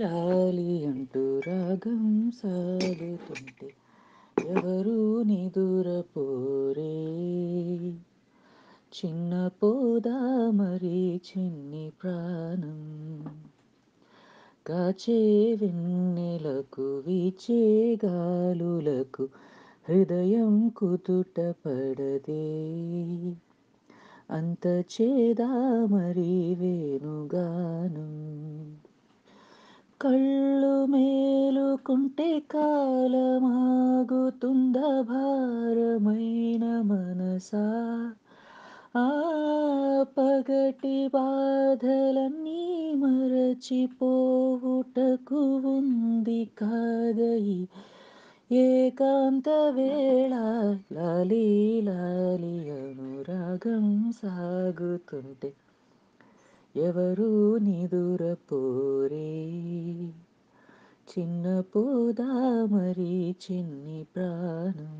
లాలి అంటూ రాగం సాగుతుంటే ఎవరు నిదురపోరే. చిన్న పోదా మరి చిన్ని ప్రాణం కాచే వెన్నెలకు వీచే గాలులకు హృదయం కుదుట పడదే. అంత చేదా మరి వేణుగానం కళ్ళు మేలుకుంటే కాలమాగుతుందా భారమైన మనసా. ఆ పగటి బాధలన్నీ మరచిపోవుటకు ఉంది కాదయి ఏకాంత వేళ. లాలి లాలి అనురాగం సాగుతుంటే ఎవరు నిదురపోరే. చిన్న పోదా మరి చిన్ని ప్రాణం